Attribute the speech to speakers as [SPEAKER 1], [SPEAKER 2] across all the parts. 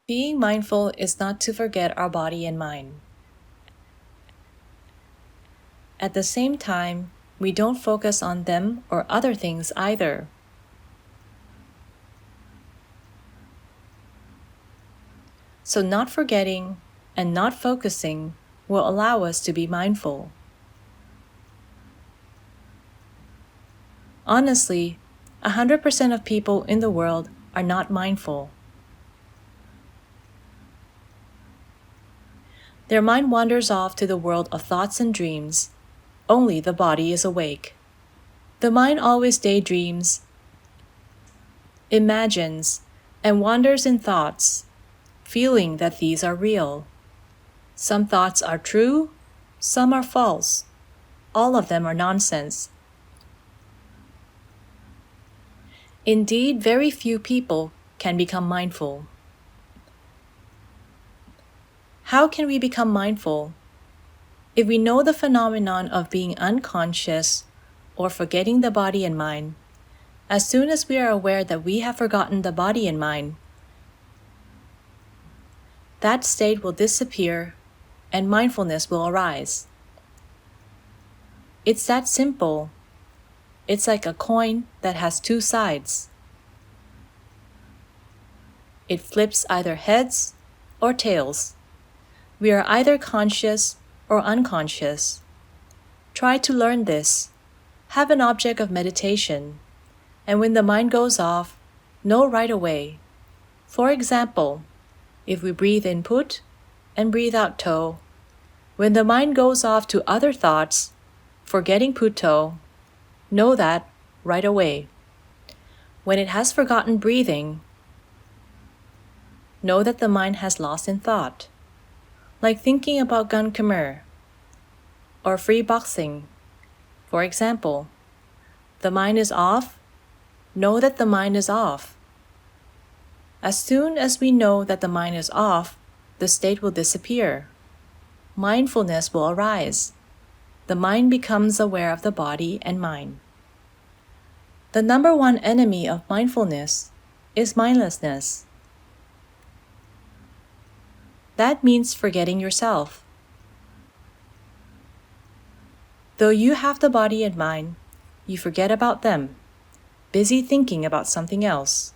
[SPEAKER 1] Being mindful is not to forget our body and mind. At the same time, we don't focus on them or other things either. So not forgetting and not focusing will allow us to be mindful. Honestly, 100% of people in the world are not mindful. Their mind wanders off to the world of thoughts and dreams. Only the body is awake. The mind always daydreams, imagines, and wanders in thoughts, feeling that these are real. Some thoughts are true, some are false. All of them are nonsense. Indeed, very few people can become mindful. How can we become mindful? If we know the phenomenon of being unconscious or forgetting the body and mind, as soon as we are aware that we have forgotten the body and mind, that state will disappear and mindfulness will arise. It's that simple. It's like a coin that has two sides. It flips either heads or tails. We are either conscious or unconscious. Try to learn this. Have an object of meditation, and when the mind goes off, know right away. For example, if we breathe in put and breathe out to, when the mind goes off to other thoughts, forgetting put to, know that right away. When it has forgotten breathing, know that the mind has lost in thought, like thinking about gun khmer or free boxing. For example, the mind is off, know that the mind is off. As soon as we know that the mind is off, the state will disappear. Mindfulness will arise. The mind becomes aware of the body and mind. The number one enemy of mindfulness is mindlessness. That means forgetting yourself. Though you have the body and mind, you forget about them, busy thinking about something else.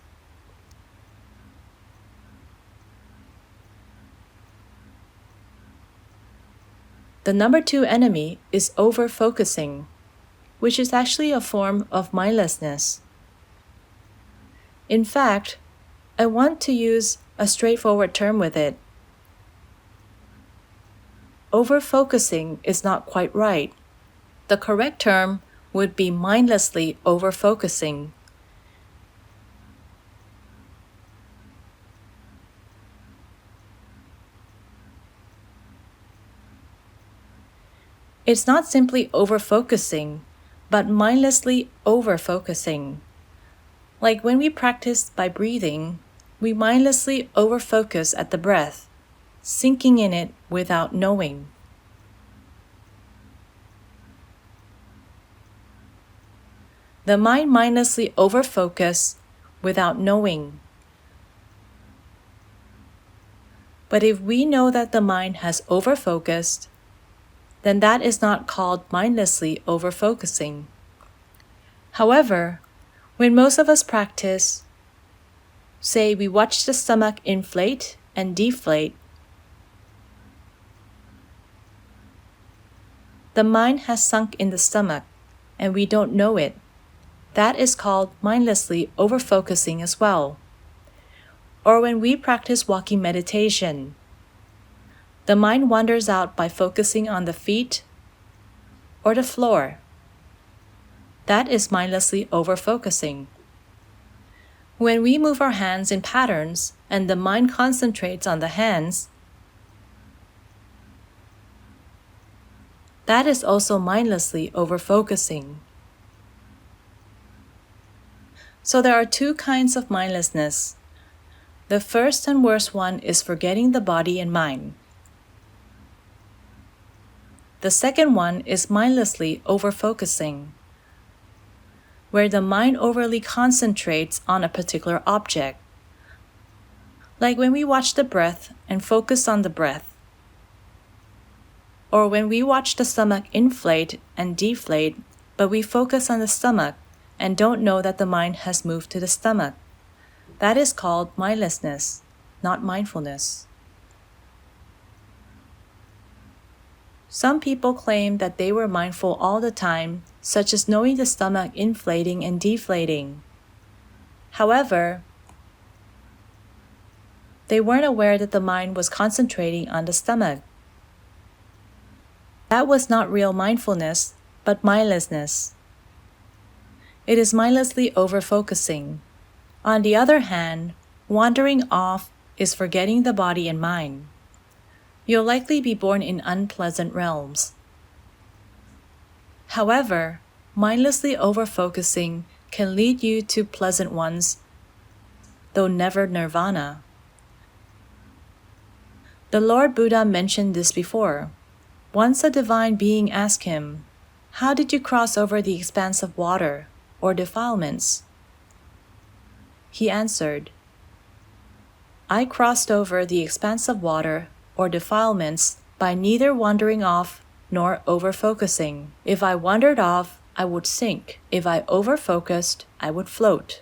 [SPEAKER 1] The number two enemy is over-focusing, which is actually a form of mindlessness. In fact, I want to use a straightforward term with it. Over-focusing is not quite right. The correct term would be mindlessly over-focusing. It's not simply over-focusing, but mindlessly over-focusing. Like when we practice by breathing, we mindlessly over-focus at the breath, sinking in it without knowing. The mind mindlessly over-focus without knowing. But if we know that the mind has over-focused, then that is not called mindlessly over-focusing. However, when most of us practice, say we watch the stomach inflate and deflate, the mind has sunk in the stomach and we don't know it. That is called mindlessly over-focusing as well. Or when we practice walking meditation, the mind wanders out by focusing on the feet or the floor. That is mindlessly over-focusing. When we move our hands in patterns and the mind concentrates on the hands, that is also mindlessly over-focusing. So there are two kinds of mindlessness. The first and worst one is forgetting the body and mind. The second one is mindlessly over-focusing, where the mind overly concentrates on a particular object, Like when we watch the breath and focus on the breath, or when we watch the stomach inflate and deflate, but we focus on the stomach and don't know that the mind has moved to the stomach. That is called mindlessness, not mindfulness. Some people claim that they were mindful all the time, such as knowing the stomach inflating and deflating. However, they weren't aware that the mind was concentrating on the stomach. That was not real mindfulness, but mindlessness. It is mindlessly over-focusing. On the other hand, wandering off is forgetting the body and mind. You'll likely be born in unpleasant realms. However, mindlessly over-focusing can lead you to pleasant ones, though never nirvana. The Lord Buddha mentioned this before. Once a divine being asked him, "How did you cross over the expanse of water, or defilements?" He answered, "I crossed over the expanse of water, or defilements, by neither wandering off nor over-focusing. If I wandered off, I would sink. If I over-focused, I would float."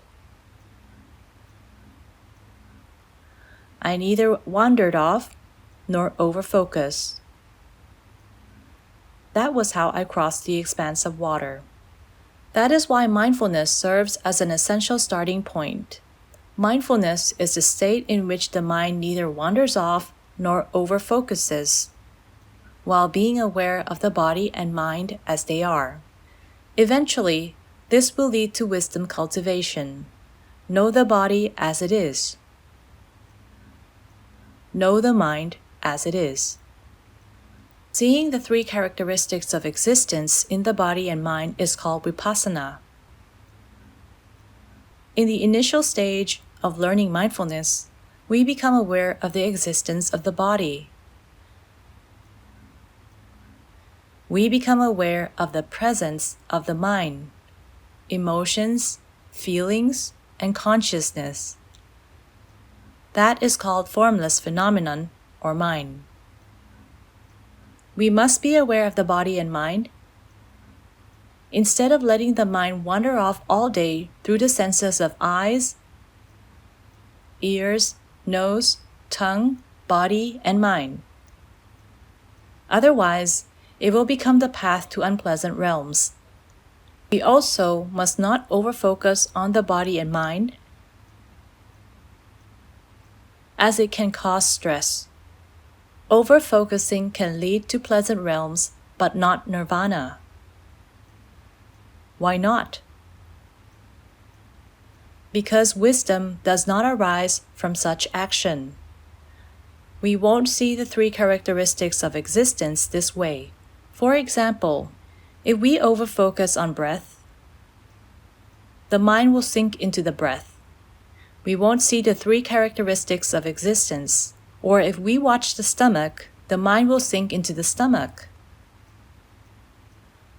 [SPEAKER 1] I neither wandered off nor over-focused. That was how I crossed the expanse of water. That is why mindfulness serves as an essential starting point. Mindfulness is the state in which the mind neither wanders off nor over-focuses, while being aware of the body and mind as they are. Eventually, this will lead to wisdom cultivation. Know the body as it is. Know the mind as it is. Seeing the three characteristics of existence in the body and mind is called vipassana. In the initial stage of learning mindfulness, we become aware of the existence of the body. We become aware of the presence of the mind, emotions, feelings, and consciousness. That is called formless phenomenon or mind. We must be aware of the body and mind. Instead of letting the mind wander off all day through the senses of eyes, ears, nose, tongue, body, and mind. Otherwise, it will become the path to unpleasant realms. We also must not over-focus on the body and mind, as it can cause stress. Over-focusing can lead to pleasant realms, but not nirvana. Why not? Because wisdom does not arise from such action. We won't see the three characteristics of existence this way. For example, if we over-focus on breath, the mind will sink into the breath. We won't see the three characteristics of existence. Or if we watch the stomach, the mind will sink into the stomach.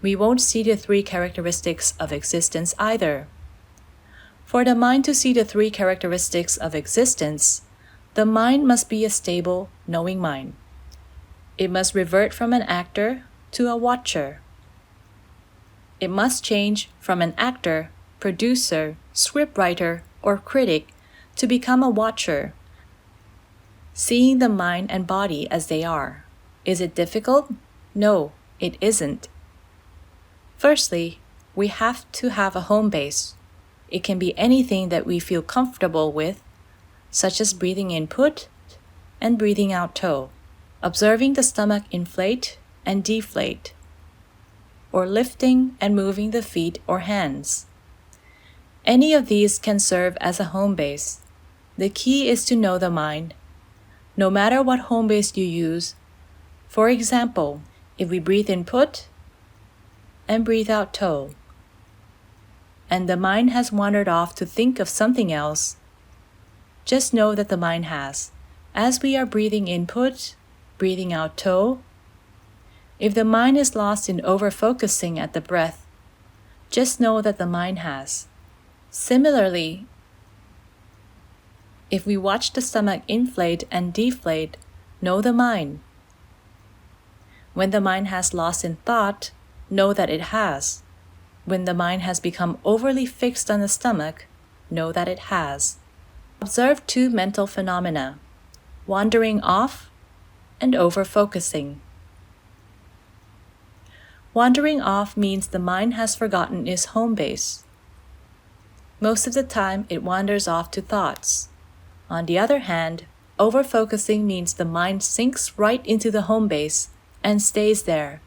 [SPEAKER 1] We won't see the three characteristics of existence either. For the mind to see the three characteristics of existence, the mind must be a stable, knowing mind. It must revert from an actor to a watcher. It must change from an actor, producer, scriptwriter, or critic to become a watcher, seeing the mind and body as they are. Is it difficult? No, it isn't. Firstly, we have to have a home base. It can be anything that we feel comfortable with, such as breathing in put and breathing out toe, observing the stomach inflate and deflate, or lifting and moving the feet or hands. Any of these can serve as a home base. The key is to know the mind. No matter what home base you use, for example, if we breathe in put and breathe out toe, and the mind has wandered off to think of something else, just know that the mind has. As we are breathing in put, breathing out toe, if the mind is lost in over-focusing at the breath, just know that the mind has. Similarly, If we watch the stomach inflate and deflate, know the mind. When the mind has lost in thought, know that it has. When the mind has become overly fixed on the stomach, know that it has. Observe two mental phenomena: wandering off and over-focusing. Wandering off means the mind has forgotten its home base. Most of the time, it wanders off to thoughts. On the other hand, over-focusing means the mind sinks right into the home base and stays there,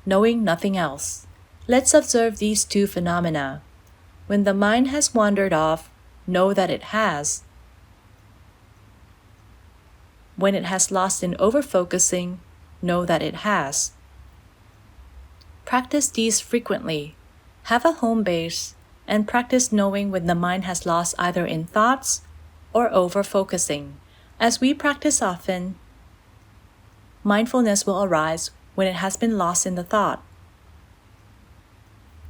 [SPEAKER 1] knowing nothing else. Let's observe these two phenomena. When the mind has wandered off, know that it has. When it has lost in over-focusing, know that it has. Practice these frequently. Have a home base and practice knowing when the mind has lost either in thoughts or over-focusing. As we practice often, mindfulness will arise when it has been lost in the thought.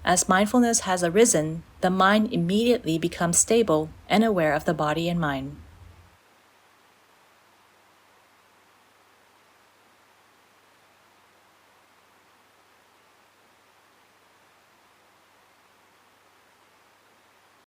[SPEAKER 1] As mindfulness has arisen, the mind immediately becomes stable and aware of the body and mind.